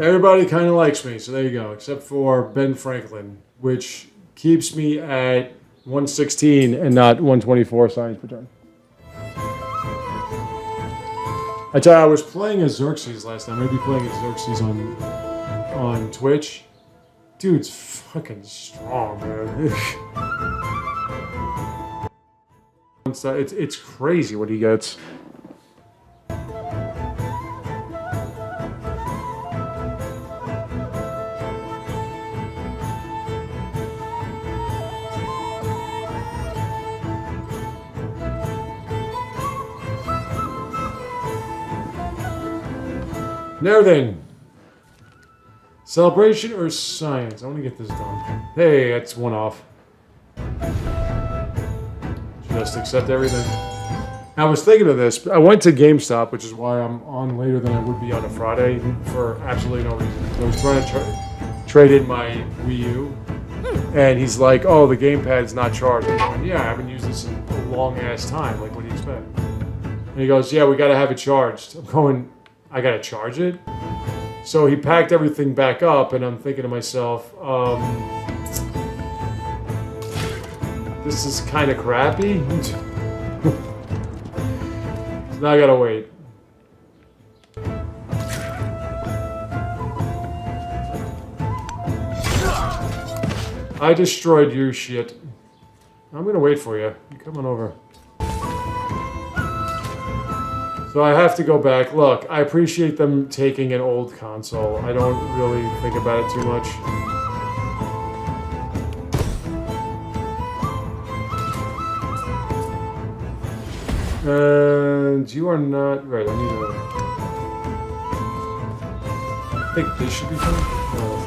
Everybody kind of likes me, so there you go, except for Ben Franklin, which keeps me at 116 and not 124 signs per turn. I tell you, I was playing as Xerxes last time. Maybe playing as Xerxes on Twitch. Dude's fucking strong, man. It's crazy what he gets. Now then, celebration or science? I want to get this done. Hey, that's one off. Just accept everything. I was thinking of this. I went to GameStop, which is why I'm on later than I would be on a Friday for absolutely no reason. I was trying to trade in my Wii U, and he's like, "Oh, the gamepad's not charged." I'm going, "Yeah, I haven't used this in a long ass time. Like, what do you expect?" And he goes, "Yeah, we got to have it charged." I'm going, "I got to charge it?" So he packed everything back up, and I'm thinking to myself, this is kind of crappy. So now I gotta wait. I destroyed your shit. I'm gonna wait for you. You come on over. So I have to go back. Look, I appreciate them taking an old console. I don't really think about it too much. And you are not... Right, I need to... I think this should be fine. No,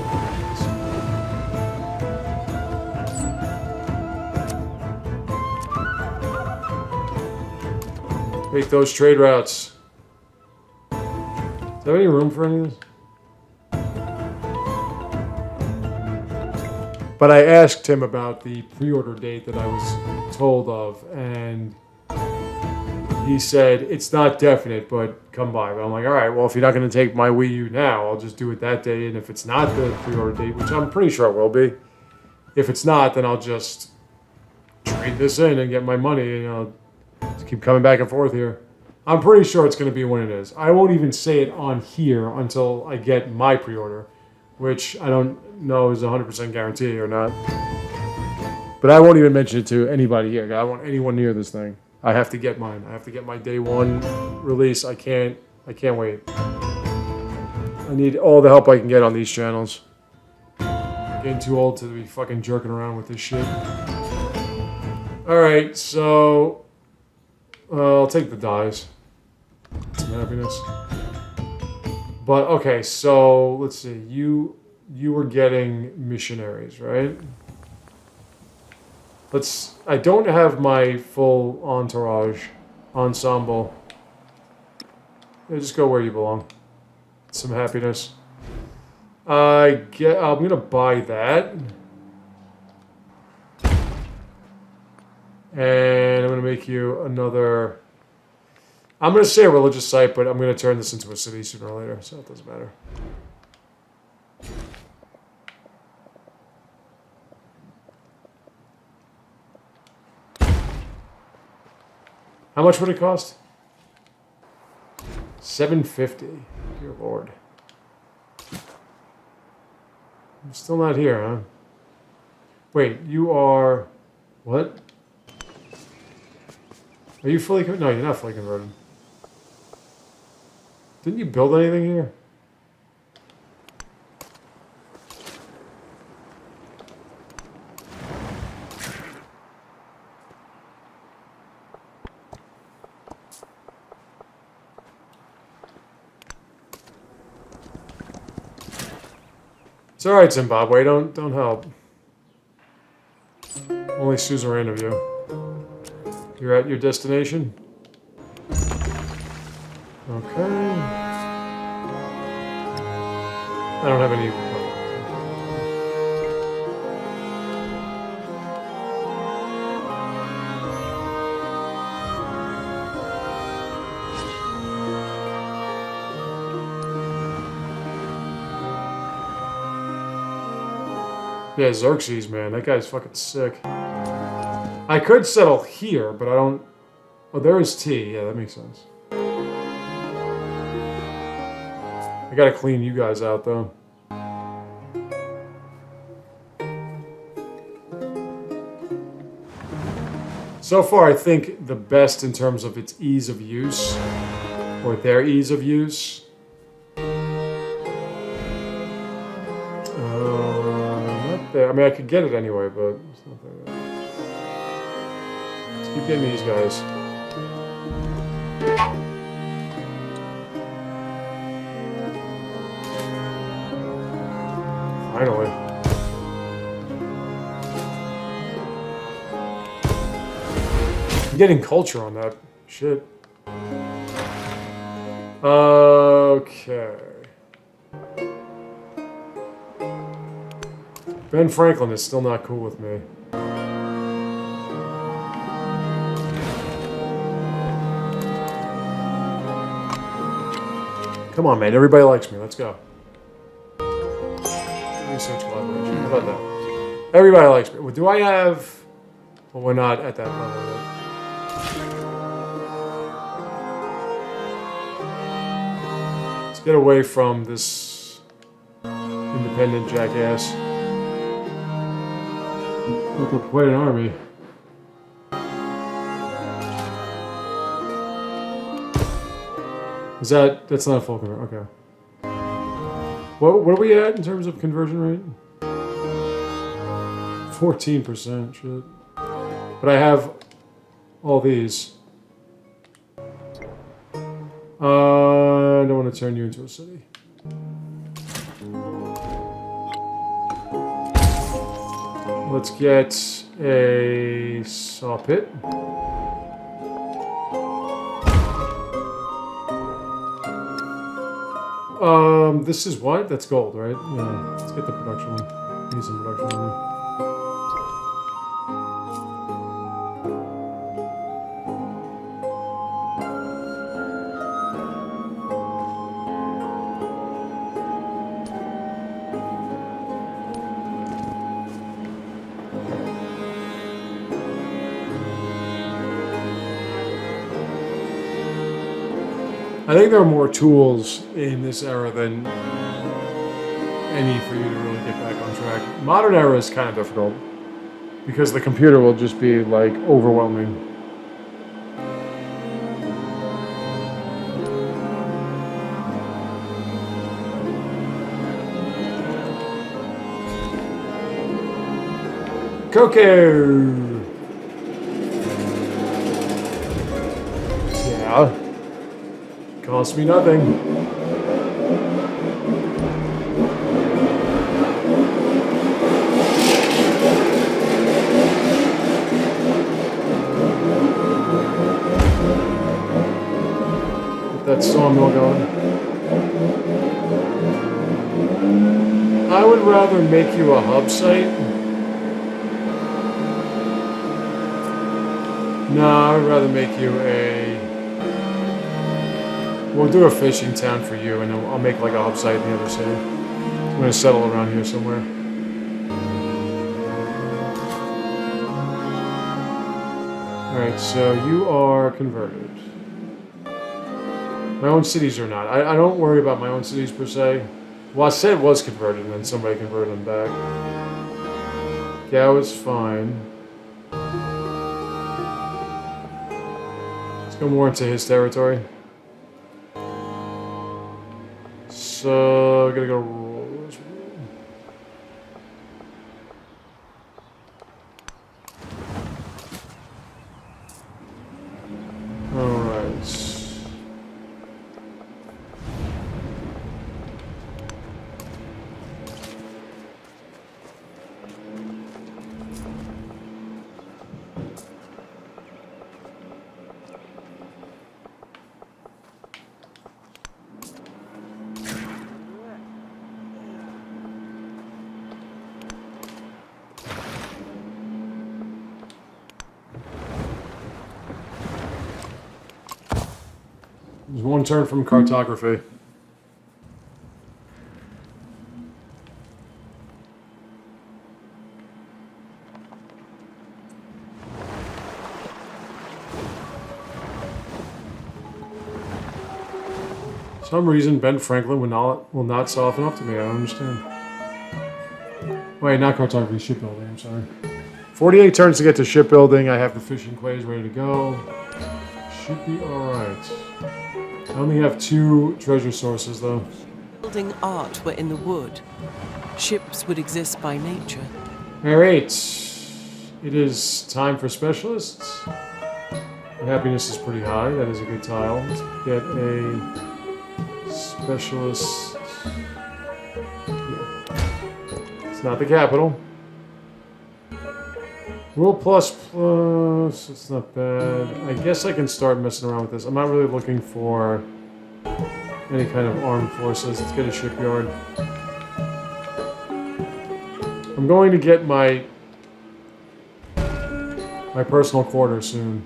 make those trade routes. Is there any room for any of this? But I asked him about the pre-order date that I was told of, and he said, it's not definite, but come by. But I'm like, all right, well, if you're not going to take my Wii U now, I'll just do it that day. And if it's not the pre-order date, which I'm pretty sure it will be, if it's not, then I'll just trade this in and get my money. And I'll just keep coming back and forth here. I'm pretty sure it's going to be when it is. I won't even say it on here until I get my pre-order, which I don't know is 100% guarantee or not. But I won't even mention it to anybody here. I don't want anyone near this thing. I have to get mine. I have to get my day one release. I can't wait. I need all the help I can get on these channels. Getting too old to be fucking jerking around with this shit. Alright, so... I'll take the dies. Some happiness. But, okay, so, let's see. You were getting missionaries, right? I don't have my full ensemble. Yeah, just go where you belong. Some happiness. I'm gonna buy that. And I'm gonna make you another... I'm gonna say a religious site, but I'm gonna turn this into a city sooner or later, so it doesn't matter. How much would it cost? $750. Dear Lord. I'm still not here, huh? Wait, you are... What? Are you fully... No, you're not fully converted. Didn't you build anything here? It's alright, Zimbabwe. Don't help. Only suzerain of you. You're at your destination? Okay. I don't have any... Yeah, Xerxes, man. That guy's fucking sick. I could settle here, but I don't... Oh, there is tea. Yeah, that makes sense. I gotta clean you guys out, though. So far, I think the best in terms of its ease of use, or their ease of use. Not there. I mean, I could get it anyway, but it's not there. Let's keep getting these guys. Finally. I'm getting culture on that shit. Okay. Ben Franklin is still not cool with me. Come on, man. Everybody likes me. Let's go. Research collaboration. How about that? Everybody likes me. Well, do I have... Well, we're not at that level yet. Let's get away from this independent jackass. Built up quite an army. Is that... That's not a full conversion. Okay. What are we at in terms of conversion rate? 14%, shit. But I have all these. I don't want to turn you into a city. Let's get a saw pit. This is what? That's gold, right? Yeah. Let's get the production one. Need some production one. I think there are more tools in this era than any for you to really get back on track. Modern era is kind of difficult because the computer will just be like overwhelming. Coco! Yeah. Cost me nothing. Get that sawmill going. I would rather make you a hub site. No, I would rather make you a... We'll do a fishing town for you, and I'll make like a hub site in the other city. I'm going to settle around here somewhere. Alright, so you are converted. My own cities are not. I don't worry about my own cities per se. Well, I said it was converted, and then somebody converted them back. Yeah, it was fine. Let's go more into his territory. So, I gotta go roll this roll. Alright. There's one turn from cartography. some reason, Ben Franklin will not soften up to me. I don't understand. Wait, not cartography, shipbuilding. I'm sorry. 48 turns to get to shipbuilding. I have the fishing quays ready to go. Should be alright. I only have 2 treasure sources, though. Building art were in the wood. Ships would exist by nature. Alright. It is time for specialists. My happiness is pretty high. That is a good tile. Let's get a specialist. It's not the capital. Rule plus. It's not bad. I guess I can start messing around with this. I'm not really looking for any kind of armed forces. Let's get a shipyard. I'm going to get my personal quarters soon.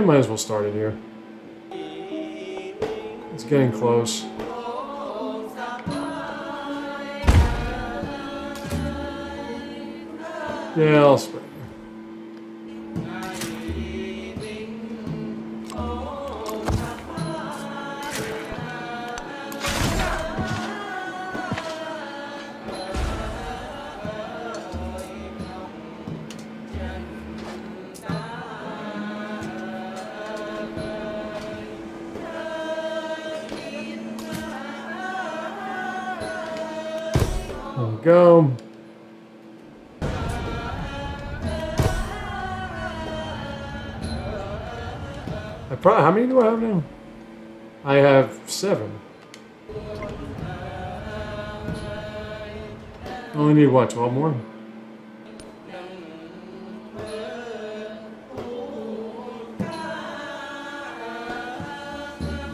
Might as well start it here. It's getting close. Yeah, I'll spray. There we go. How many do I have now? I have 7. Only need what, 12 more?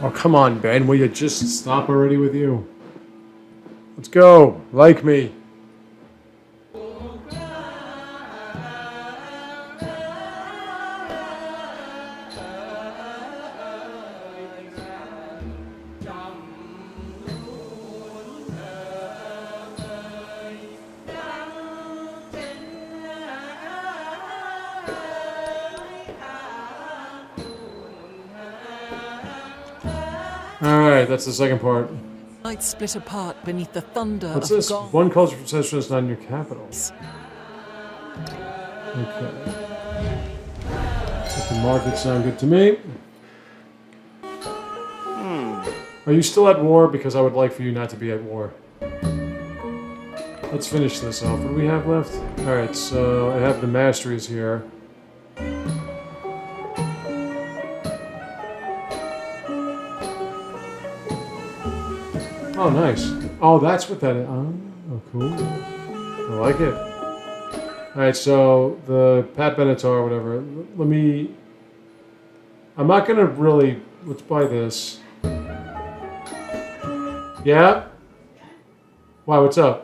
Oh, come on, Ben. Will you just stop already with you? Let's go. Like me. Alright, that's the second part. Night split apart beneath the thunder What's of this? God. One culture procession is not in your capitals. Okay. The markets sound good to me. Are you still at war? Because I would like for you not to be at war. Let's finish this off. What do we have left? Alright, so I have the masteries here. Oh, nice. Oh, that's what that is. Oh, cool. I like it. Alright, so the Pat Benatar, whatever. Let me... I'm not going to really... Let's buy this. Yeah? Wow, what's up?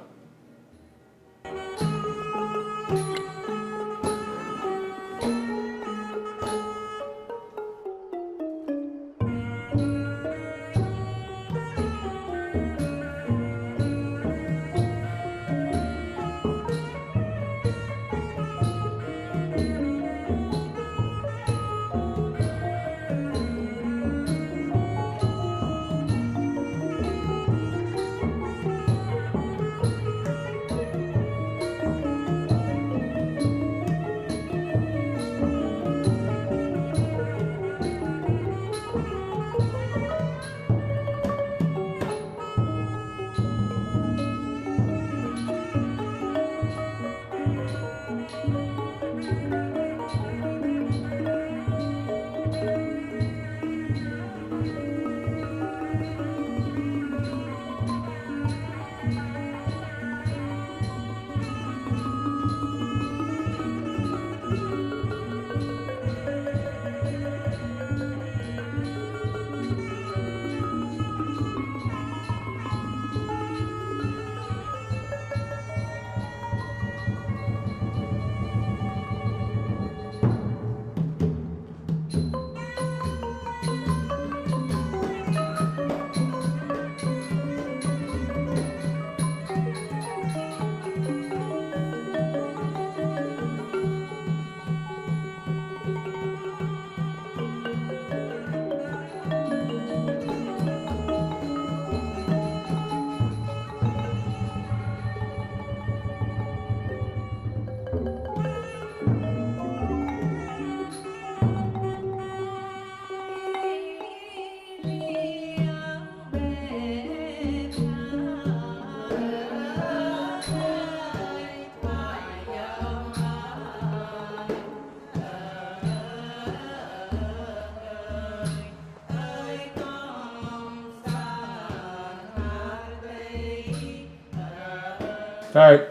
Alright.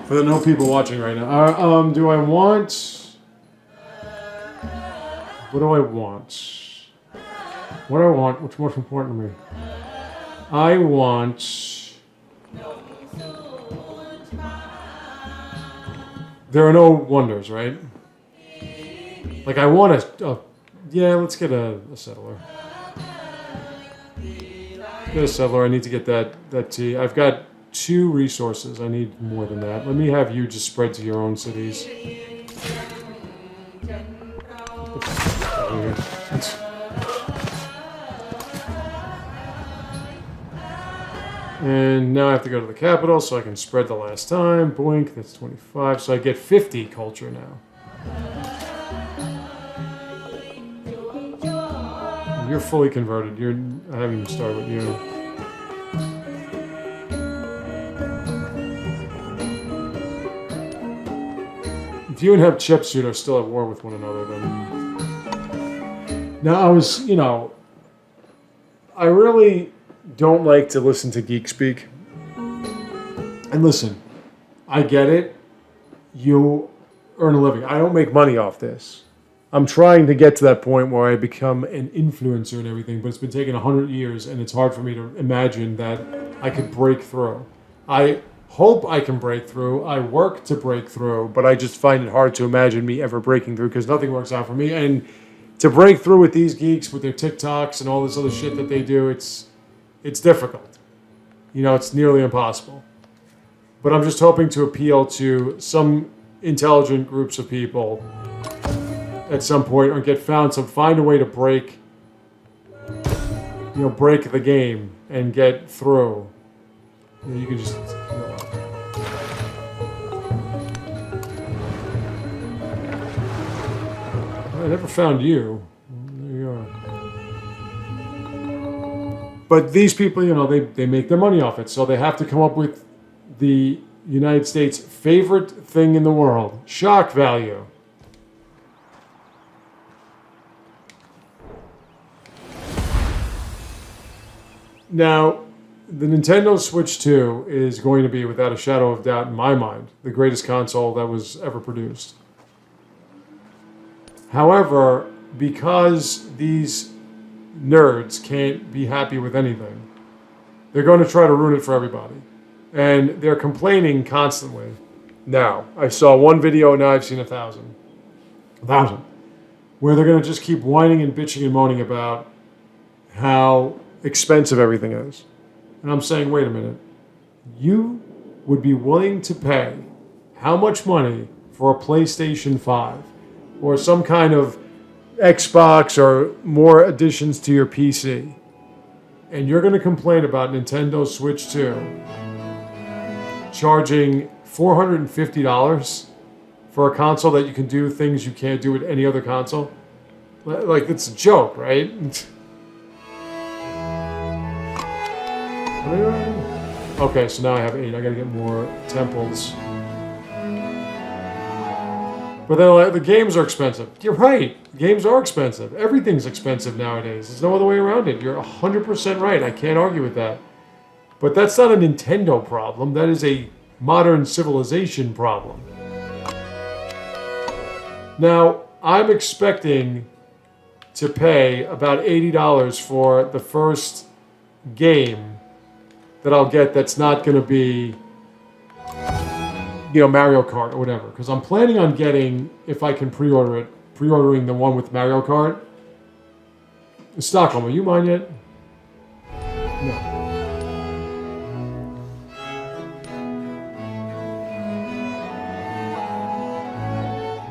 For the no people watching right now. Do I want... What do I want? What do I want? What's most important to me? I want... There are no wonders, right? Like, I want a yeah, let's get a settler. Get a settler. I need to get that tea. I've got 2 resources. I need more than that. Let me have you just spread to your own cities. And now I have to go to the capital so I can spread the last time. Boink, that's 25. So I get 50 culture now. You're fully converted. I haven't even started with you. If you and Hatshepsut are still at war with one another, then... Now, I really don't like to listen to geek speak. And listen, I get it. You earn a living. I don't make money off this. I'm trying to get to that point where I become an influencer and everything, but it's been taking 100 years, and it's hard for me to imagine that I could break through. I hope I can break through. I work to break through, but I just find it hard to imagine me ever breaking through because nothing works out for me. And to break through with these geeks, with their TikToks and all this other shit that they do, it's difficult. It's nearly impossible. But I'm just hoping to appeal to some intelligent groups of people at some point, or find a way to break the game and get through. You can just... I never found you. There you are. But these people, they make their money off it, so they have to come up with the United States' favorite thing in the world, shock value. Now, the Nintendo Switch 2 is going to be, without a shadow of doubt in my mind, the greatest console that was ever produced. However, because these nerds can't be happy with anything, they're going to try to ruin it for everybody. And they're complaining constantly. Now, I saw one video, now I've seen 1,000. 1,000. Where they're going to just keep whining and bitching and moaning about how expensive everything is. And I'm saying, wait a minute. You would be willing to pay how much money for a PlayStation 5 or some kind of Xbox or more additions to your PC, and you're going to complain about Nintendo Switch 2 charging $450 for a console that you can do things you can't do with any other console? Like, it's a joke, right? Okay, so now I have 8. I gotta get more temples. But then the games are expensive. You're right. Games are expensive. Everything's expensive nowadays. There's no other way around it. You're 100% right. I can't argue with that. But that's not a Nintendo problem. That is a modern civilization problem. Now, I'm expecting to pay about $80 for the first game that I'll get that's not going to be, Mario Kart or whatever. Because I'm planning on getting, if I can pre-ordering the one with Mario Kart. Stockholm, are you mine yet? No.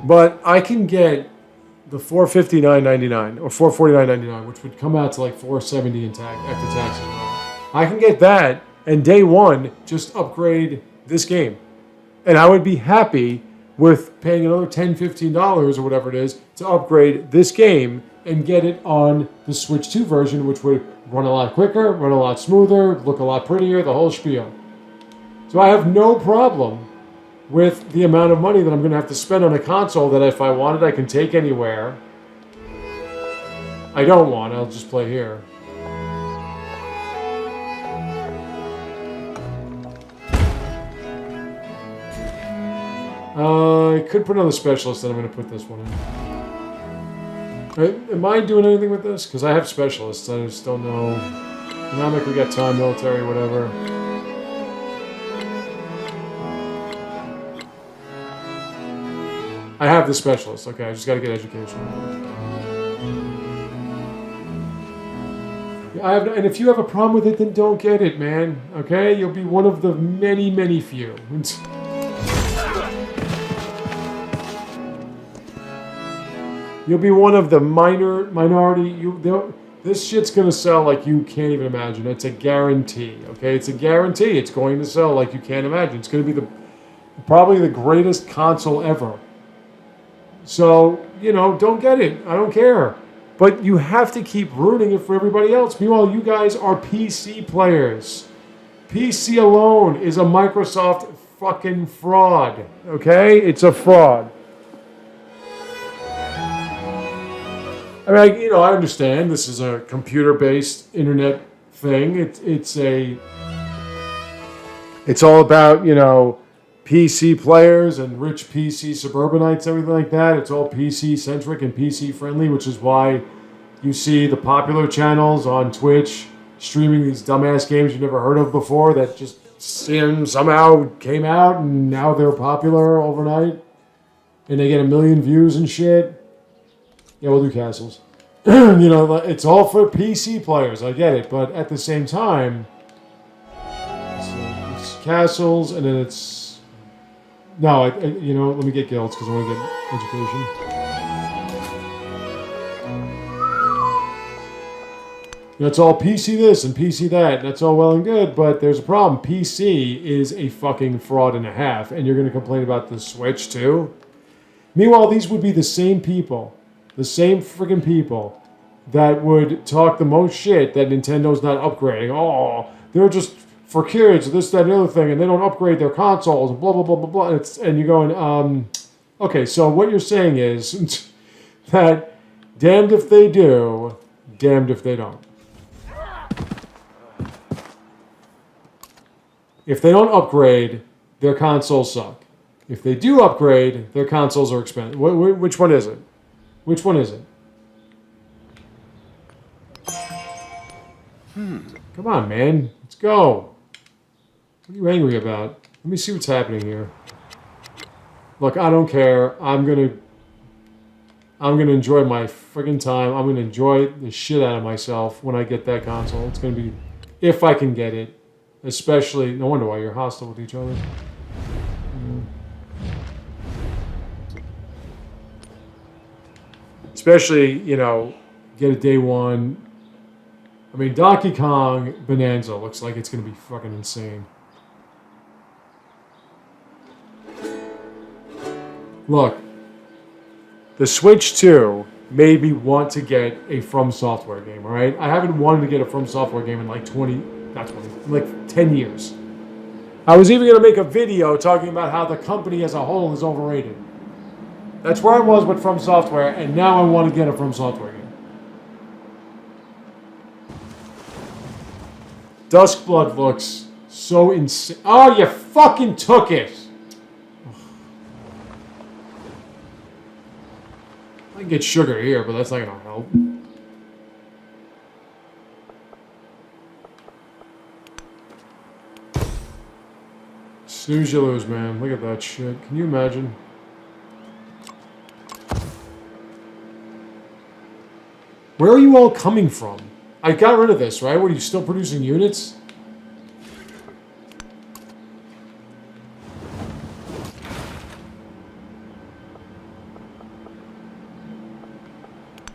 But I can get the $459.99 or $449.99, which would come out to like $470 in after taxes. I can get that, and day one, just upgrade this game. And I would be happy with paying another $10, $15 or whatever it is to upgrade this game and get it on the Switch 2 version, which would run a lot quicker, run a lot smoother, look a lot prettier, the whole spiel. So I have no problem with the amount of money that I'm going to have to spend on a console that if I wanted, I can take anywhere. I don't want, I'll just play here. I could put another specialist, and I'm going to put this one in. Am I doing anything with this? Because I have specialists. I just don't know. Economic, we got time, military, whatever. I have the specialist. Okay, I just got to get education. I have, and if you have a problem with it, then don't get it, man. Okay? You'll be one of the many, many few. You'll be one of the minority. This shit's gonna sell like you can't even imagine. It's a guarantee. Okay? It's a guarantee. It's going to sell like you can't imagine. It's gonna be probably the greatest console ever. So, you know, don't get it. I don't care. But you have to keep ruining it for everybody else. Meanwhile, you guys are PC players. PC alone is a Microsoft fucking fraud. Okay? It's a fraud. I mean, you know, I understand this is a computer-based internet thing. It's all about, you know, PC players and rich PC suburbanites, everything like that. It's all PC-centric and PC-friendly, which is why you see the popular channels on Twitch streaming these dumbass games you've never heard of before that just somehow came out and now they're popular overnight. And they get 1 million views and shit. Yeah, we'll do castles. You know, it's all for PC players. I get it. But at the same time, it's castles and then it's... No, you know, let me get guilds because I want to get education. You know, it's all PC this and PC that. That's all well and good, but there's a problem. PC is a fucking fraud and a half, and you're going to complain about the Switch too? Meanwhile, these would be the same people, the same freaking people that would talk the most shit that Nintendo's not upgrading. Oh, they're just... for kids, this, that, and the other thing, and they don't upgrade their consoles, and blah, blah, blah, blah, blah. And you're going, okay, so what you're saying is that damned if they do, damned if they don't. If they don't upgrade, their consoles suck. If they do upgrade, their consoles are expensive. Which one is it? Which one is it? Come on, man. Let's go. What are you angry about? Let me see what's happening here. Look, I don't care. I'm gonna enjoy my friggin' time. I'm gonna enjoy the shit out of myself when I get that console. It's gonna be, if I can get it. Especially, no wonder why you're hostile with each other. Especially, you know, get a day one. I mean, Donkey Kong Bonanza looks like it's gonna be fucking insane. Look, the Switch 2 made me want to get a From Software game, alright? I haven't wanted to get a From Software game in like 10 years. I was even going to make a video talking about how the company as a whole is overrated. That's where I was with From Software, and now I want to get a From Software game. Duskblood looks so insane. Oh, you fucking took it! I can get sugar here, but that's not going to help. Snooze you lose, man. Look at that shit. Can you imagine? Where are you all coming from? I got rid of this, right? What, are you still producing units?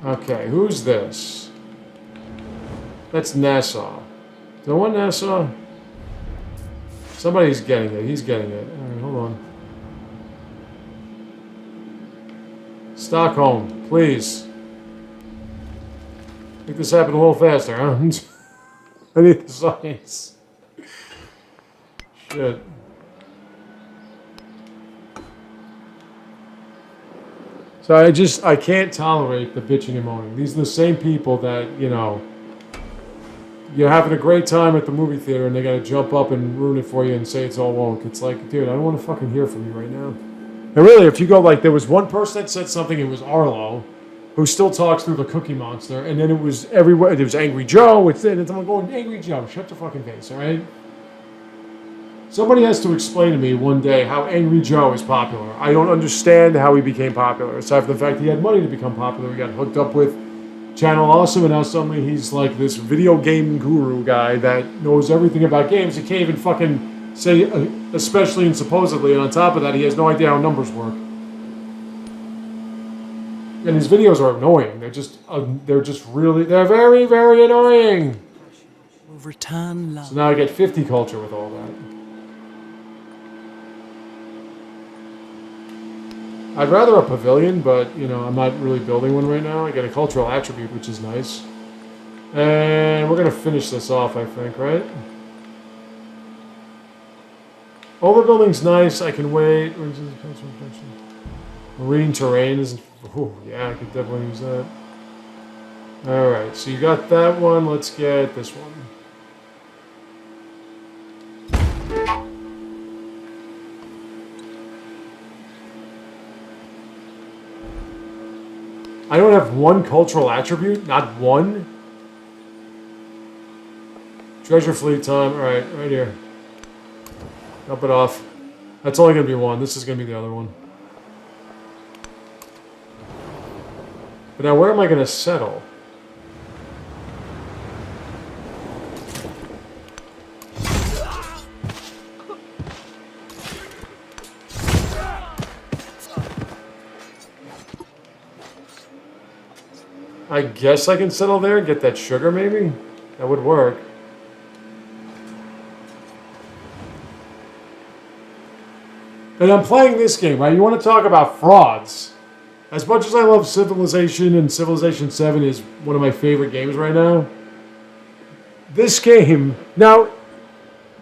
Okay, who's this? That's Nassau. Do I want Nassau? Somebody's getting it. He's getting it. All right, hold on. Stockholm, please. Make this happen a little faster, huh? I need the science. Shit. So I can't tolerate the bitching and moaning. These are the same people that, you know, you're having a great time at the movie theater and they gotta jump up and ruin it for you and say it's all woke. It's like, dude, I don't want to fucking hear from you right now. And really, if you go like, there was one person that said something, it was Arlo, who still talks through the Cookie Monster, and then it was everywhere. There was Angry Joe. And I'm going, Angry Joe, shut the fucking face, all right? Somebody has to explain to me one day how Angry Joe is popular. I don't understand how he became popular, aside from the fact he had money to become popular. He got hooked up with Channel Awesome, and now suddenly he's like this video game guru guy that knows everything about games. He can't even fucking say, especially and supposedly, and on top of that, he has no idea how numbers work. And his videos are annoying. They're very, very annoying. Will return love. So now I get 50 culture with all that. I'd rather a pavilion, but, you know, I'm not really building one right now. I get a cultural attribute, which is nice. And we're going to finish this off, I think, right? Overbuilding's nice. I can wait. Marine terrain is... Oh, yeah, I could definitely use that. Alright, so you got that one. Let's get this one. I don't have one cultural attribute, not one. Treasure fleet time. All right, right here. Dump it off. That's only going to be one. This is going to be the other one. But now where am I going to settle? I guess I can settle there and get that sugar, maybe? That would work. And I'm playing this game, right? You want to talk about frauds. As much as I love Civilization, and Civilization 7 is one of my favorite games right now, this game, now,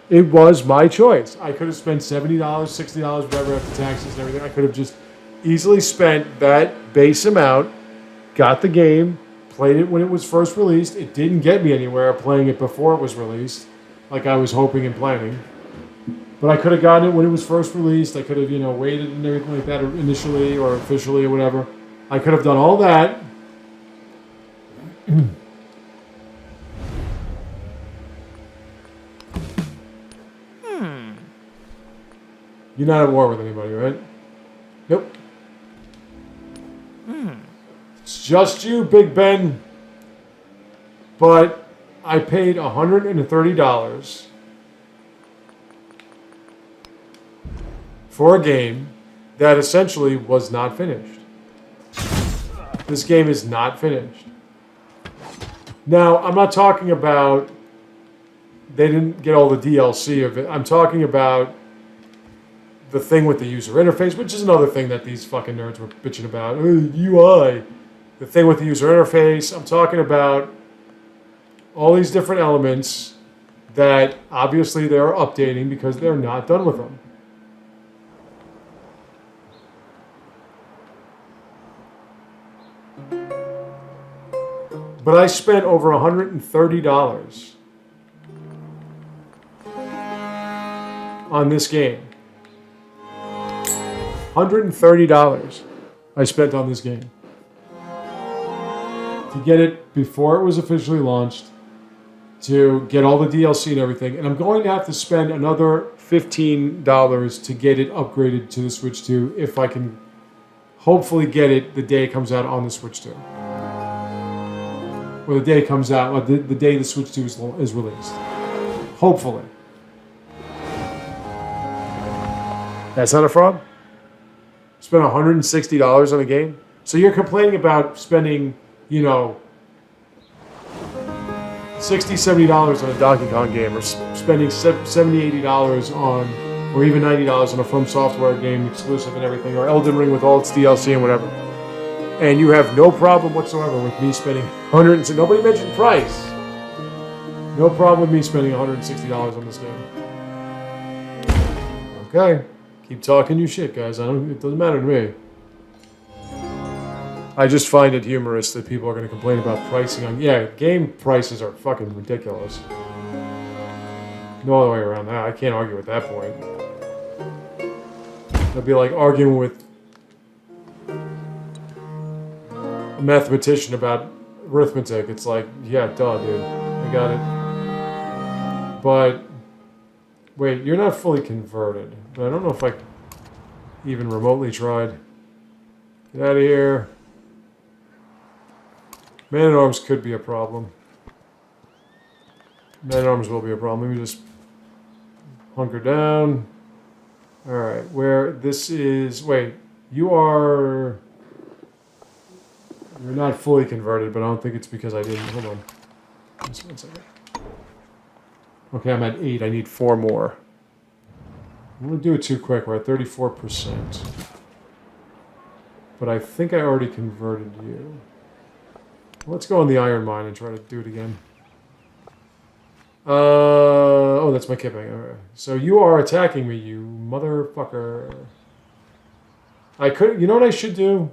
it was my choice. I could have spent $70, $60, whatever, after taxes and everything. I could have just easily spent that base amount, got the game, played it when it was first released. It didn't get me anywhere playing it before it was released, like I was hoping and planning. But I could have gotten it when it was first released. I could have, you know, waited and everything like that initially or officially or whatever. I could have done all that. You're not at war with anybody, right? Nope. It's just you, Big Ben. But I paid $130 for a game that essentially was not finished. This game is not finished. Now, I'm not talking about they didn't get all the DLC of it. I'm talking about the thing with the user interface, which is another thing that these fucking nerds were bitching about. UI. The thing with the user interface. I'm talking about all these different elements that obviously they're updating because they're not done with them. But I spent over $130 on this game. $130 I spent on this game. To get it before it was officially launched, to get all the DLC and everything. And I'm going to have to spend another $15 to get it upgraded to the Switch 2 if I can hopefully get it the day it comes out on the Switch 2. Or the day it comes out, or the day the Switch 2 is released. Hopefully. That's not a fraud? Spent $160 on a game? So you're complaining about spending, you know, $60, $70 on a Donkey Kong game, or spending $70, $80 on, or even $90 on a From Software game exclusive and everything, or Elden Ring with all its DLC and whatever. And you have no problem whatsoever with me spending $160. Nobody mentioned price. No problem with me spending $160 on this game. Okay. Keep talking your shit, guys. It doesn't matter to me. I just find it humorous that people are going to complain about pricing on... Yeah, game prices are fucking ridiculous. No other way around that. I can't argue with that point. That'd be like arguing with a mathematician about arithmetic. It's like, yeah, duh, dude. I got it. But, wait, you're not fully converted. But I don't know if I even remotely tried. Get out of here. Man-at-Arms could be a problem. Man-at-Arms will be a problem. Let me just hunker down. Alright, where this is... Wait, you are... You're not fully converted, but I don't think it's because I didn't... Hold on. Just 1 second. Okay, I'm at 8. I need 4 more. I'm going to do it too quick. We're at 34%. But I think I already converted you. Let's go on the iron mine and try to do it again. Oh, that's my kipping. Okay. So you are attacking me, you motherfucker. I could... You know what I should do?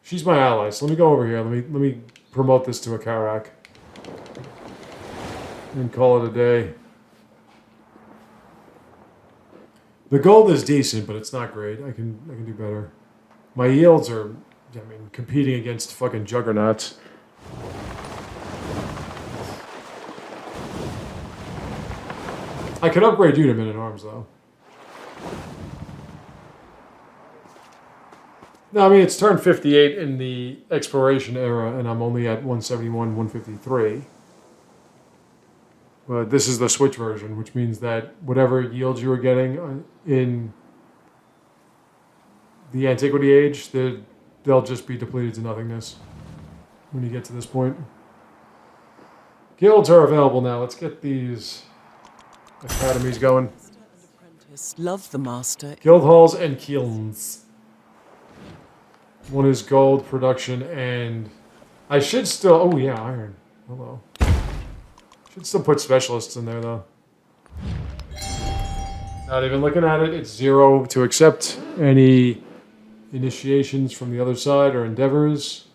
She's my ally, so let me go over here. Let me promote this to a Karak. And call it a day. The gold is decent, but it's not great. I can do better. My yields are, I mean, competing against fucking juggernauts. I could upgrade you to Men-at-Arms, though. No, I mean, it's turn 58 in the exploration era, and I'm only at 171, 153. But this is the Switch version, which means that whatever yields you were getting in the Antiquity Age, they'll just be depleted to nothingness when you get to this point. Guilds are available now. Let's get these academies going. Love the master. Guild halls and kilns. One is gold production, and I should still... Oh, yeah, iron. Hello. Should still put specialists in there, though. Not even looking at it. It's 0 to accept any initiations from the other side or endeavors.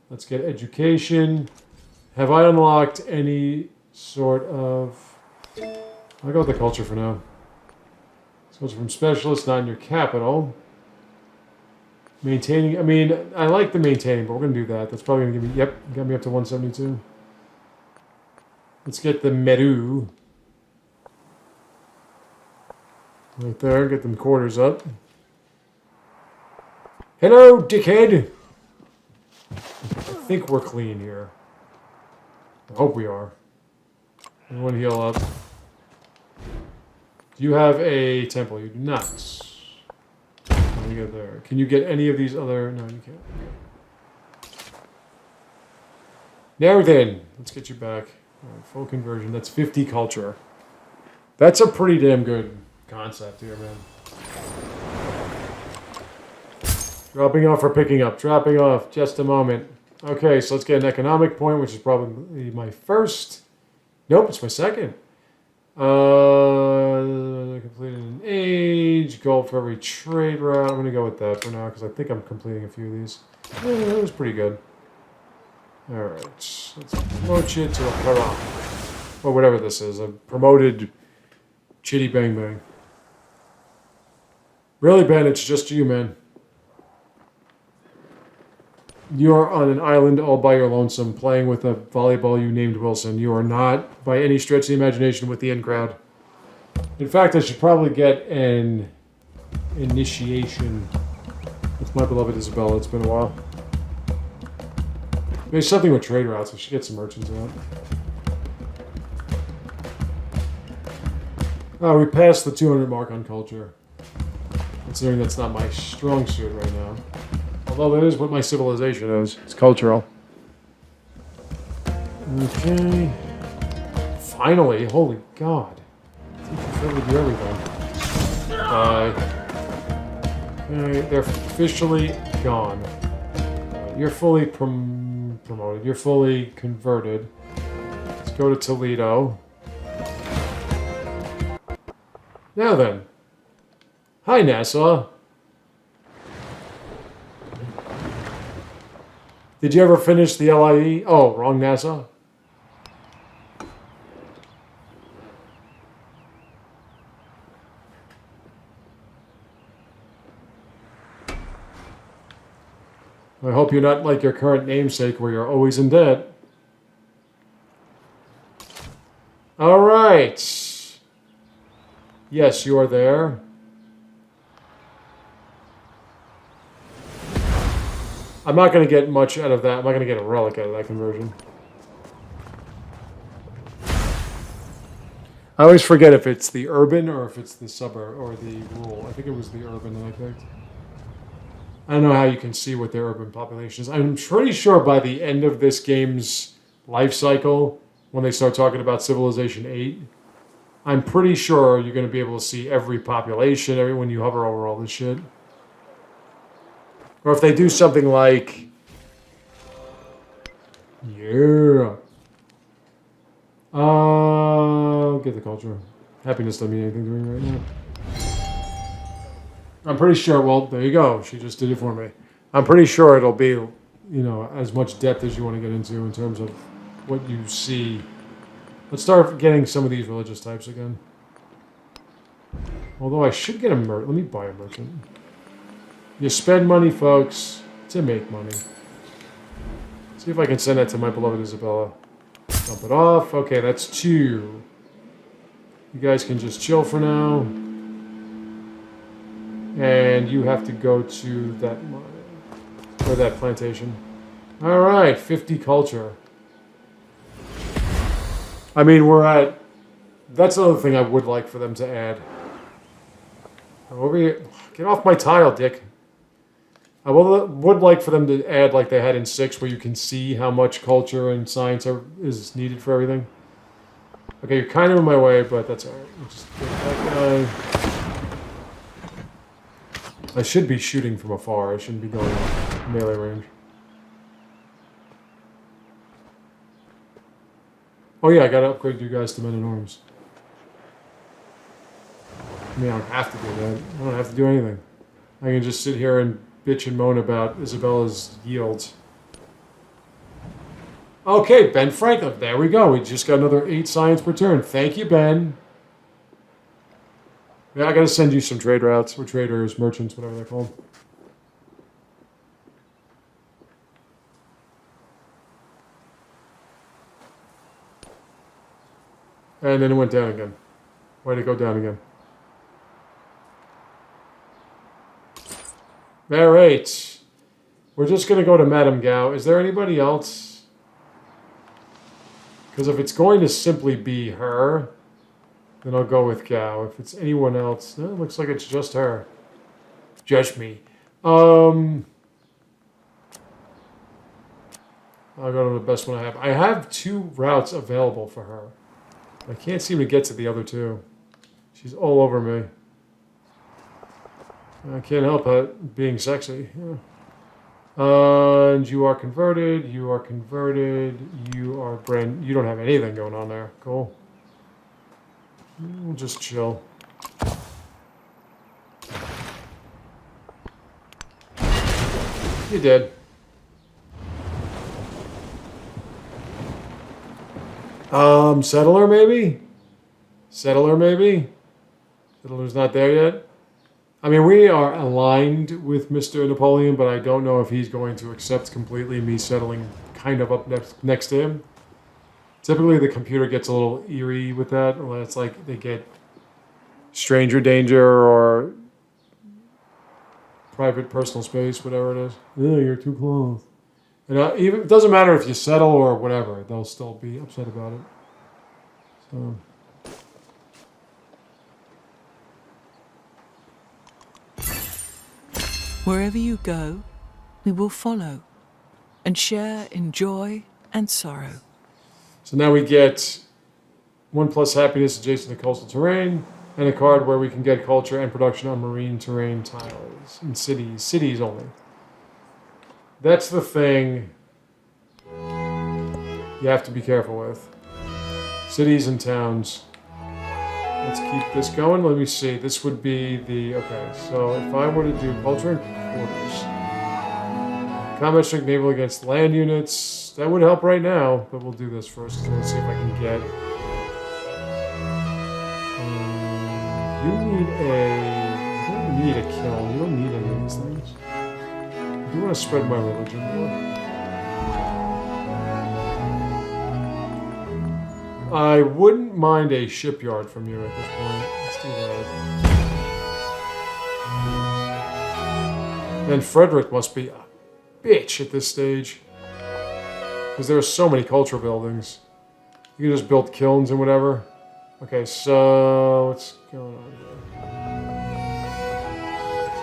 Let's get education. Have I unlocked any sort of... I'll go with the culture for now. So it's from specialist, not in your capital. Maintaining... I mean, I like the maintaining, but we're going to do that. That's probably going to give me... Yep, got me up to 172. Let's get the Meru. Right there, get them quarters up. Hello, dickhead! I think we're clean here. I hope we are. Everyone heal up. Do you have a temple? You do not. Let me get there. Can you get any of these other... No, you can't. Okay. Now then, let's get you back. All right, full conversion. That's 50 culture. That's a pretty damn good concept here, man. Dropping off or picking up? Dropping off. Just a moment. Okay, so let's get an economic point, which is probably my first. Nope, it's my second. Completed an age. Gold for every trade route. I'm going to go with that for now, because I think I'm completing a few of these. Yeah, that was pretty good. Alright, let's promote you to a Karak. Or whatever this is. A promoted Chitty Bang Bang. Really, Ben, it's just you, man. You're on an island all by your lonesome, playing with a volleyball you named Wilson. You are not, by any stretch of the imagination, with the in-crowd. In fact, I should probably get an initiation with my beloved Isabella. It's been a while. Maybe something with trade routes. I should get some merchants out. Oh, we passed the 200 mark on culture. Considering that's not my strong suit right now. Although that is what my civilization is. It's cultural. Okay. Finally. Holy God. I think I really do everything. Okay. They're officially gone. You're fully promoted. You're fully converted. Let's go to Toledo. Now then. Hi, Nassau. Did you ever finish the LIE? Oh, wrong Nassau. I hope you're not like your current namesake where you're always in debt. All right. Yes, you are there. I'm not going to get much out of that. I'm not going to get a relic out of that conversion. I always forget if it's the urban or if it's the suburb or the rural. I think it was the urban that I picked. I don't know how you can see what their urban population is. I'm pretty sure by the end of this game's life cycle, when they start talking about Civilization 8, I'm pretty sure you're going to be able to see every population when you hover over all this shit. Or if they do something like... Yeah. Get the culture. Happiness doesn't mean anything to me right now. I'm pretty sure, well, there you go. She just did it for me. I'm pretty sure it'll be, you know, as much depth as you want to get into in terms of what you see. Let's start getting some of these religious types again. Although I should get a merchant. Let me buy a merchant. You spend money, folks, to make money. See if I can send that to my beloved Isabella. Dump it off. Okay, that's 2. You guys can just chill for now. And you have to go to that mine. Or that plantation. Alright, 50 culture. I mean, we're at... That's another thing I would like for them to add. Over here. Get off my tile, dick. I would like for them to add, like they had in 6, where you can see how much culture and science is needed for everything. Okay, you're kind of in my way, but that's alright. Just get that guy. I should be shooting from afar. I shouldn't be going melee range. Oh yeah, I gotta upgrade you guys to men at arms. I mean, I don't have to do that. I don't have to do anything. I can just sit here and bitch and moan about Isabella's yields. Okay, Ben Franklin. There we go. We just got another 8 science per turn. Thank you, Ben. Yeah, I gotta send you some trade routes, or traders, merchants, whatever they're called. And then it went down again. Why'd it go down again? Alright. We're just gonna go to Madame Gao. Is there anybody else? Because if it's going to simply be her... Then I'll go with Gao. If it's anyone else, no, it looks like it's just her. Just me. I'll go to the best one I have. I have 2 routes available for her. I can't seem to get to the other 2. She's all over me. I can't help it being sexy. Yeah. And you are converted. You are converted. You are brand. You don't have anything going on there. Cool. We'll just chill. You did. Settler maybe? Settler maybe? Settler's not there yet? I mean, we are aligned with Mr. Napoleon, but I don't know if he's going to accept completely me settling kind of up next to him. Typically, the computer gets a little eerie with that. Or it's like they get stranger danger or private personal space, whatever it is. Yeah, you're too close. And even it doesn't matter if you settle or whatever; they'll still be upset about it. So. Wherever you go, we will follow and share in joy and sorrow. So now we get 1+ happiness adjacent to coastal terrain, and a card where we can get culture and production on marine terrain tiles in cities only. That's the thing you have to be careful with. Cities and towns. Let's keep this going. Let me see. This would be the... Okay, so if I were to do culture and quarters. Combat strength naval against land units. That would help right now, but we'll do this first. So let's see if I can get... you need a... You don't need a kiln. You don't need any of these things. I do want to spread my religion more. I wouldn't mind a shipyard from you at this point. Let's do that. Then Frederick must be a bitch at this stage. Because there are so many culture buildings. You can just build kilns and whatever. Okay, so what's going on here?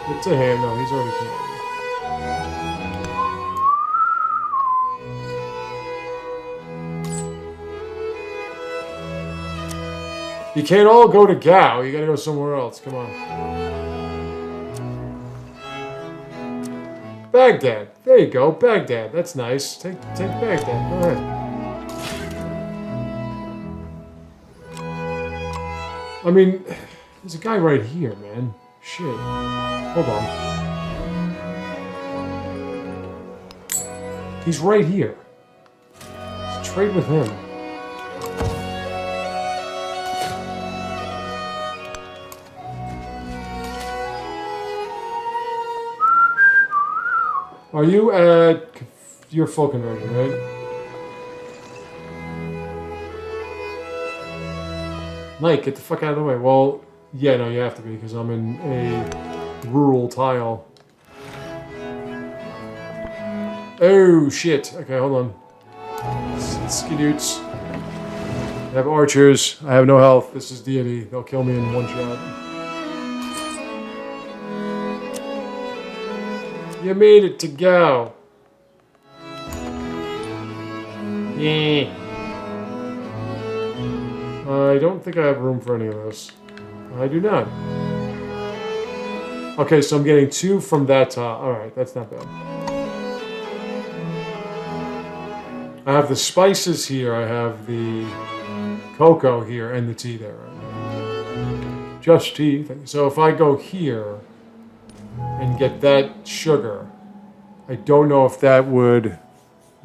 Get to him. No, he's already connected. You can't all go to Gao. You gotta go somewhere else. Come on. Baghdad. There you go. Baghdad. That's nice. Take Baghdad. Go ahead. I mean, there's a guy right here, man. Shit. Hold on. He's right here. Let's trade with him. Are you at your full conversion, right? Mike, get the fuck out of the way. Well, yeah, no, you have to be, because I'm in a rural tile. Oh, shit. Okay, hold on. Skidoots. I have archers. I have no health. This is deity. They'll kill me in one shot. You made it to go. Yeah. I don't think I have room for any of this. I do not. Okay, so I'm getting 2 from that top. Alright, that's not bad. I have the spices here, I have the cocoa here, and the tea there. Just tea. So if I go here and get that sugar, I don't know if that would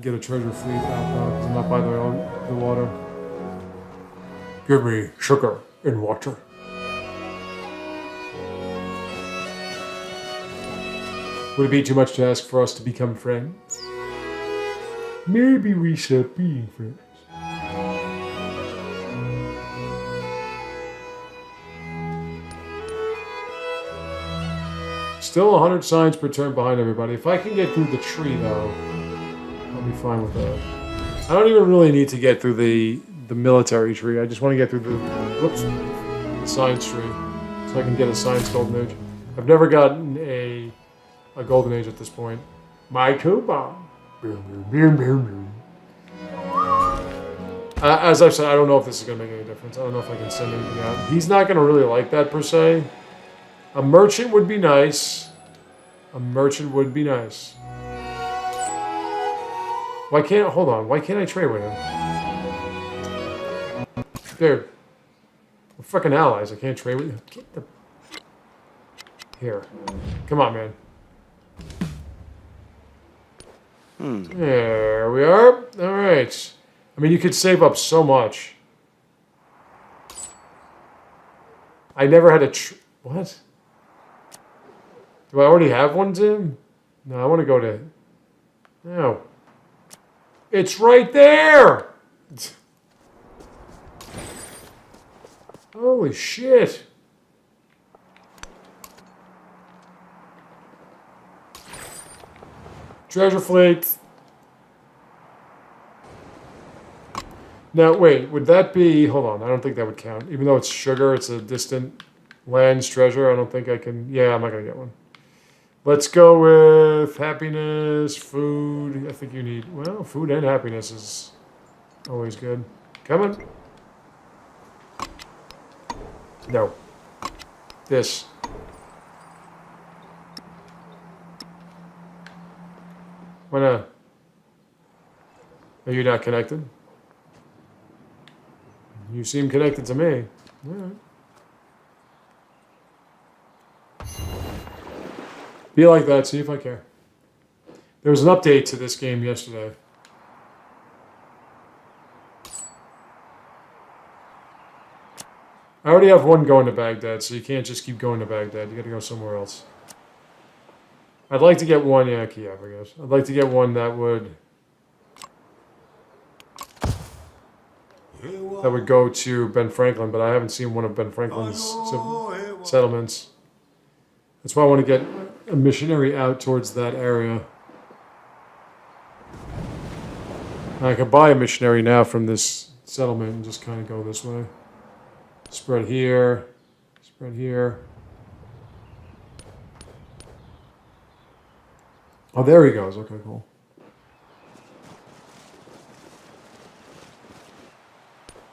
get a treasure fleet out because I'm not by the water. Give me sugar in water. Would it be too much to ask for us to become friends? Maybe we should be friends. Still 100 signs per turn behind everybody. If I can get through the tree, though, I'll be fine with that. I don't even really need to get through the military tree. I just want to get through the science tree, so I can get a science golden age. I've never gotten a golden age at this point. My coupon. As I've said, I don't know if this is going to make any difference. I don't know if I can send anything out. He's not going to really like that per se. A merchant would be nice. A merchant would be nice. Why can't I trade with him? Dude. We're fucking allies. I can't trade with you. Get the... Here. Come on, man. There we are. Alright. I mean, you could save up so much. I never had a... What? Do I already have one, Tim? No, I want to go to... No. It's right there! Holy shit. Treasure fleet. Now, wait, would that be... Hold on, I don't think that would count. Even though it's sugar, it's a distant land's treasure. I don't think I can... Yeah, I'm not going to get one. Let's go with happiness, food. I think you need... Well, food and happiness is always good. Come on. No. This. Why not? Are you not connected? You seem connected to me. All right. Be like that, see if I care. There was an update to this game yesterday. I already have one going to Baghdad, so you can't just keep going to Baghdad. You gotta go somewhere else. I'd like to get one, yeah, Kiev, I guess. I'd like to get one that would go to Ben Franklin, but I haven't seen one of Ben Franklin's settlements. That's why I want to get a missionary out towards that area. I could buy a missionary now from this settlement and just kind of go this way. Spread here. Spread here. Oh, there he goes. Okay, cool.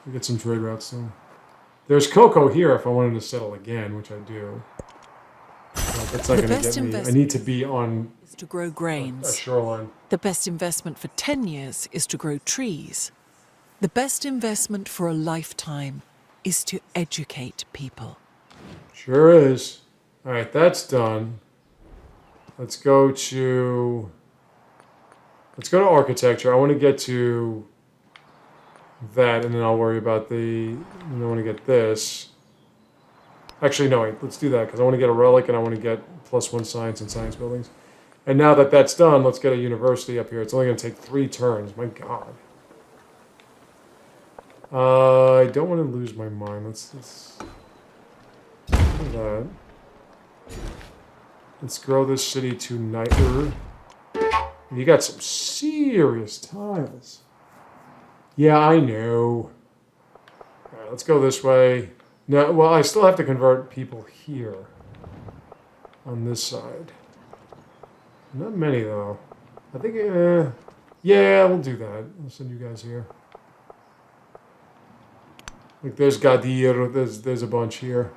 We get some trade routes soon. There's cocoa here if I wanted to settle again, which I do. But that's not going to get me. I need to be on is to grow grains. A shoreline. The best investment for 10 years is to grow trees. The best investment for a lifetime is to educate people. Sure is. All right, that's done. Let's go to architecture. I want to get to that, and then I'll worry about and I want to get this. Actually, no, wait, let's do that, because I want to get a relic, and I want to get +1 science and science buildings. And now that that's done, let's get a university up here. It's only going to take 3 turns. My God. I don't want to lose my mind. Let's do that. Let's grow this city to nicer. You got some serious tiles. Yeah, I know. All right, let's go this way. No, well, I still have to convert people here on this side. Not many, though. I think, yeah, we'll do that. I'll send you guys here. Like, there's Gadir, there's a bunch here.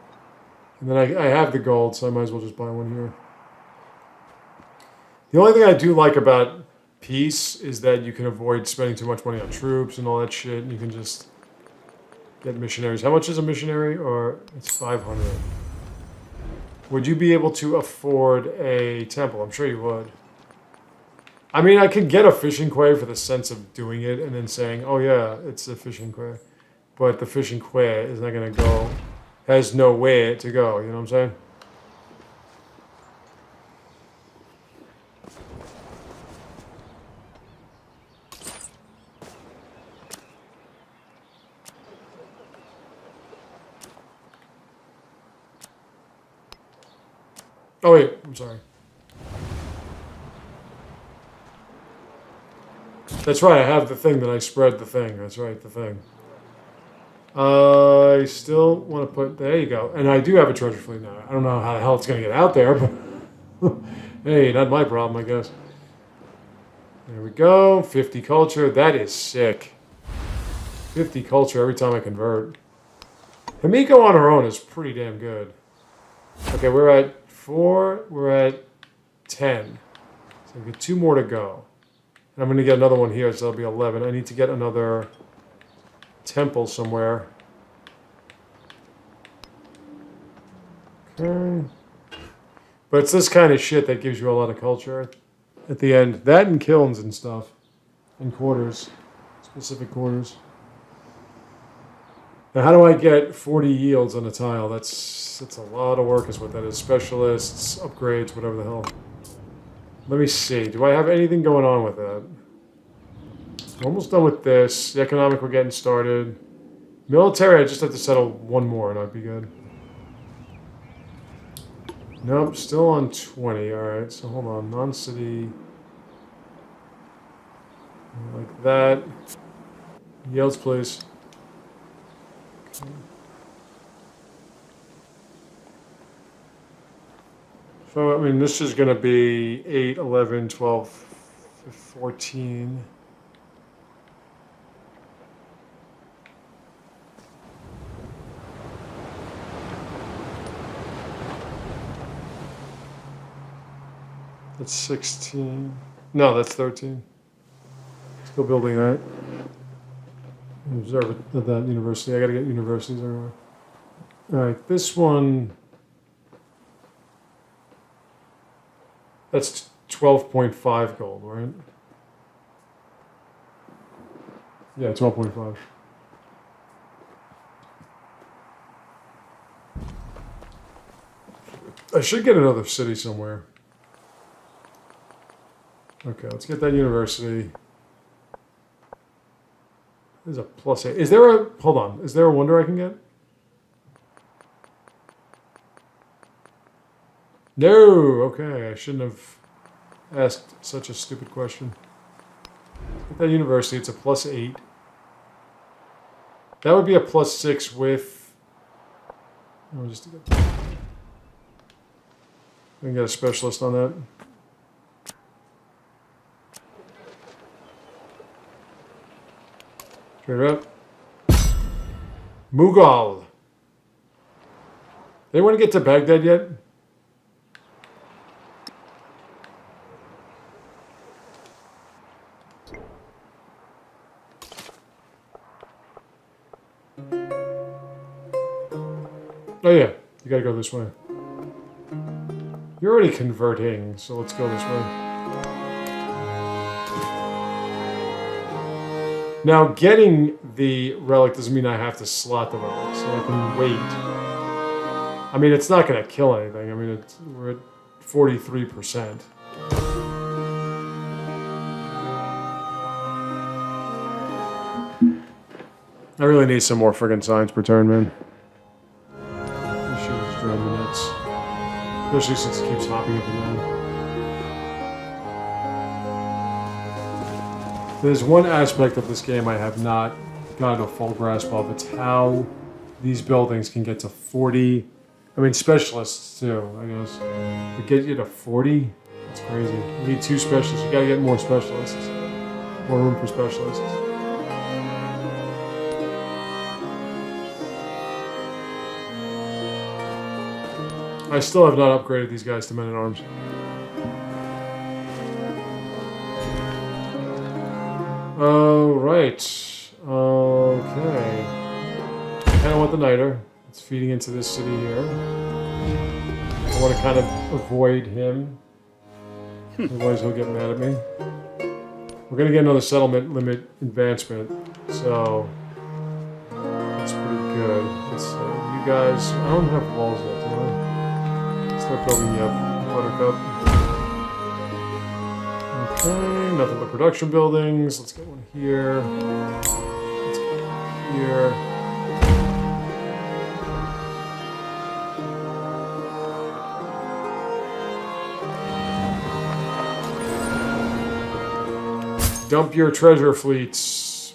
And then I have the gold, so I might as well just buy one here. The only thing I do like about peace is that you can avoid spending too much money on troops and all that shit, and you can just get missionaries. How much is a missionary? Or it's 500. Would you be able to afford a temple? I'm sure you would. I mean, I could get a fishing quay for the sense of doing it and then saying, oh yeah, it's a fishing quay. But the fishing quay is not going to go, has no way to go, you know what I'm saying? Oh wait, I'm sorry. That's right, I have the thing that I spread the thing. That's right, the thing. I still want to put, there you go. And I do have a treasure fleet now. I don't know how the hell it's going to get out there, but hey, not my problem, I guess. There we go, 50 culture. That is sick. 50 culture every time I convert. Himiko on her own is pretty damn good. Okay, we're at 4, we're at 10. So we get 2 more to go. And I'm going to get another one here, so that'll be 11. I need to get another temple somewhere. Okay. But it's this kind of shit that gives you a lot of culture at the end. That and kilns and stuff. And quarters. Specific quarters. Now, how do I get 40 yields on a tile? That's a lot of work is what that is. Specialists, upgrades, whatever the hell. Let me see. Do I have anything going on with that? I'm almost done with this. The economic, we're getting started. Military, I just have to settle one more and I'd be good. Nope, still on 20. Alright, so hold on. Non-city. Like that. Yields, please. Okay. So, I mean, this is going to be 8, 11, 12, 14. That's 16. No, that's 13. Still building that. Observe at that university. I gotta get universities everywhere. Alright, this one. That's 12.5 gold, right? Yeah, 12.5. I should get another city somewhere. Okay, let's get that university. There's a +8. Is there a... Hold on. Is there a wonder I can get? No! Okay, I shouldn't have asked such a stupid question. At that university, it's a +8. That would be a +6 with... Oh, just to get... I can get a specialist on that. Straight up. Mughal. They want to get to Baghdad yet? Oh yeah, you gotta go this way. You're already converting, so let's go this way. Now, getting the relic doesn't mean I have to slot the relic, so I can wait. I mean, it's not gonna kill anything. I mean, we're at 43%. I really need some more friggin' signs per turn, man. This shit is driving me nuts. Especially since it keeps hopping up and down. There's one aspect of this game I have not gotten a full grasp of. It's how these buildings can get to 40. I mean, specialists too, I guess. To get you to 40? That's crazy. You need 2 specialists. You gotta get more specialists. More room for specialists. I still have not upgraded these guys to men-at-arms. Alright. Okay. I kind of want the Niter. It's feeding into this city here. I want to kind of avoid him. Otherwise he'll get mad at me. We're going to get another settlement limit advancement. So... that's pretty good. Let's see. You guys... I don't have walls yet, do I? Start building you up, Buttercup. Okay, nothing but production buildings. Let's get one here. Let's get one here. Dump your treasure fleets.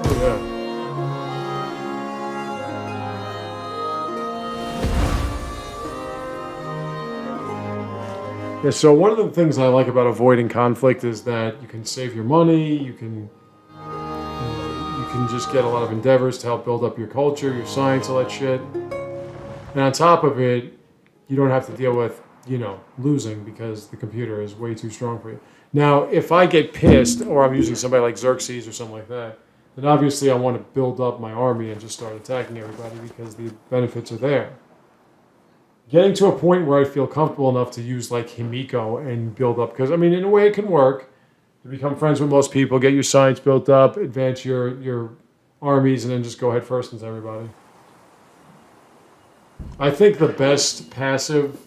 Oh, yeah. Yeah, so one of the things I like about avoiding conflict is that you can save your money, you can just get a lot of endeavors to help build up your culture, your science, all that shit. And on top of it, you don't have to deal with, you know, losing because the computer is way too strong for you. Now, if I get pissed, or I'm using somebody like Xerxes or something like that, then obviously I want to build up my army and just start attacking everybody because the benefits are there. Getting to a point where I feel comfortable enough to use like Himiko and build up, because I mean, in a way it can work. To become friends with most people, get your science built up, advance your armies, and then just go head first into everybody. I think the best passive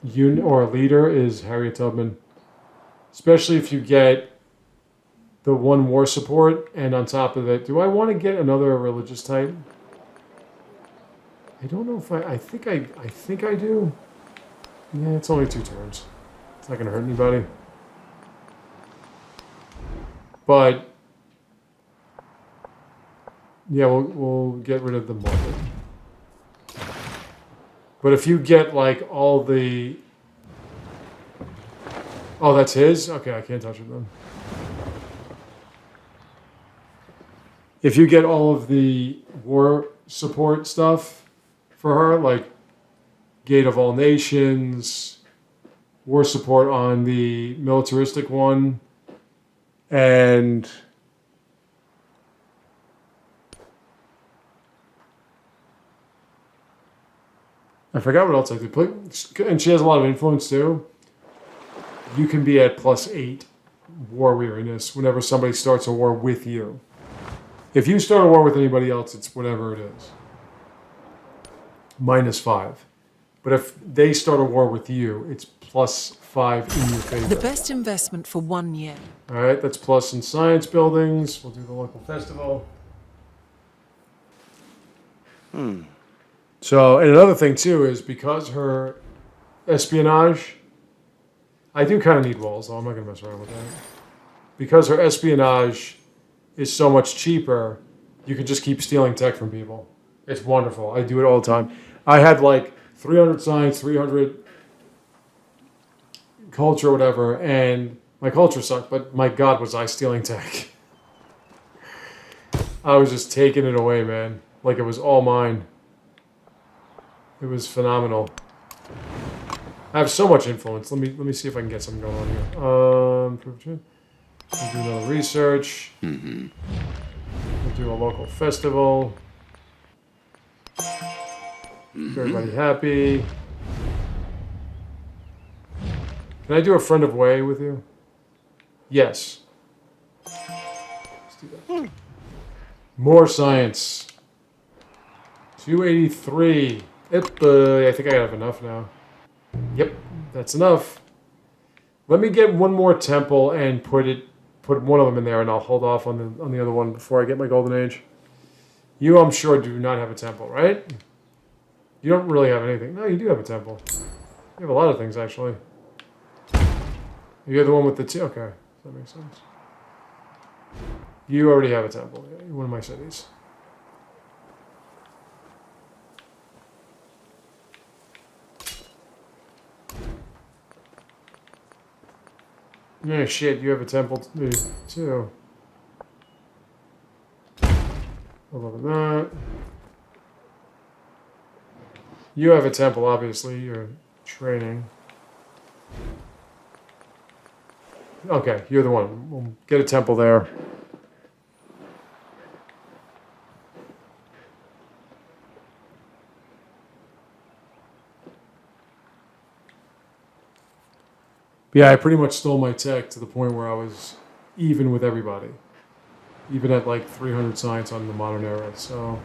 unit or leader is Harriet Tubman. Especially if you get the 1 war support, and on top of it, do I want to get another religious type? I don't know if I think I do. Yeah, it's only 2 turns. It's not gonna hurt anybody. But yeah, we'll get rid of the market. But if you get like all the... Oh, that's his? Okay, I can't touch it then. If you get all of the war support stuff for her, like Gate of All Nations, war support on the militaristic one, and I forgot what else I could put. And she has a lot of influence too. You can be at +8 war weariness whenever somebody starts a war with you. If you start a war with anybody else, it's whatever it is. -5. But if they start a war with you, it's +5 in your favor. The best investment for 1 year. All right, that's plus in science buildings. We'll do the local festival. So, and another thing too is because her espionage, I do kind of need walls, though I'm not going to mess around with that. Because her espionage is so much cheaper, you can just keep stealing tech from people. It's wonderful. I do it all the time. I had like 300 science, 300 culture, whatever, and my culture sucked, but my God, was I stealing tech. I was just taking it away, man. Like it was all mine. It was phenomenal. I have so much influence. Let me see if I can get something going on here. We'll do another research. We'll do a local festival. Keep everybody happy. Can I do a friend of way with you? Yes. Let's do that. More science. 283. I think I have enough now. Yep, that's enough. Let me get one more temple and put one of them in there, and I'll hold off on the other one before I get my golden age. You, I'm sure, do not have a temple, right? You don't really have anything. No, you do have a temple. You have a lot of things, actually. You're the one with the two. Okay, that makes sense. You already have a temple. Yeah, you're one of my cities. Yeah, shit, you have a temple too. I love that. You have a temple, obviously. You're training. Okay, you're the one. We'll get a temple there. Yeah, I pretty much stole my tech to the point where I was even with everybody. Even at like 300 science on the modern era, so...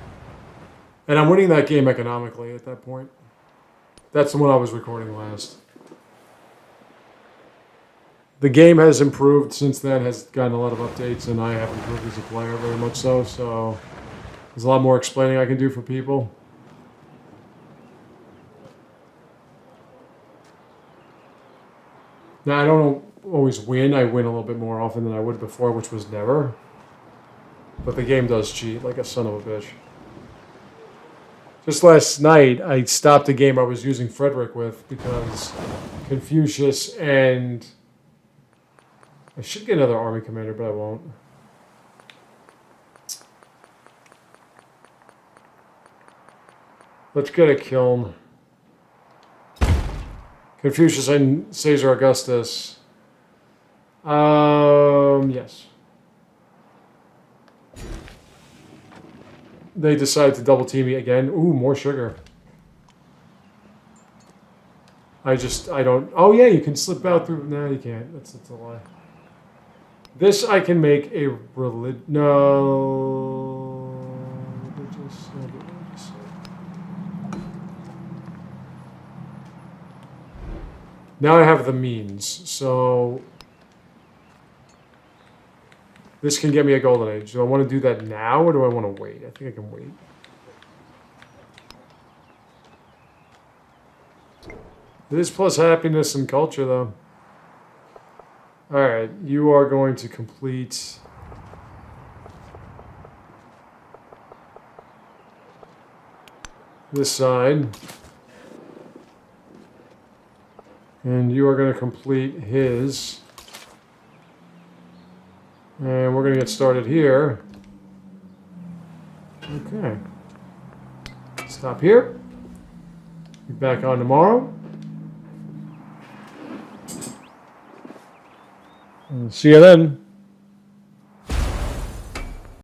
And I'm winning that game economically at that point. That's the one I was recording last. The game has improved since then, has gotten a lot of updates, and I have improved as a player very much so there's a lot more explaining I can do for people. Now, I don't always win. I win a little bit more often than I would before, which was never. But the game does cheat like a son of a bitch. Just last night, I stopped a game I was using Frederick with because Confucius and... I should get another army commander, but I won't. Let's get a kiln. Confucius and Caesar Augustus. Yes. They decide to double team me again. Ooh, more sugar. I don't... Oh, yeah, you can slip out through... No, you can't. That's a lie. This I can make a No... Religious... Now I have the means, so... This can get me a golden age. Do I want to do that now, or do I want to wait? I think I can wait. It is plus happiness and culture, though. Alright, you are going to complete... this side. And you are going to complete his. And we're going to get started here. Okay. Stop here. Be back on tomorrow. And see you then.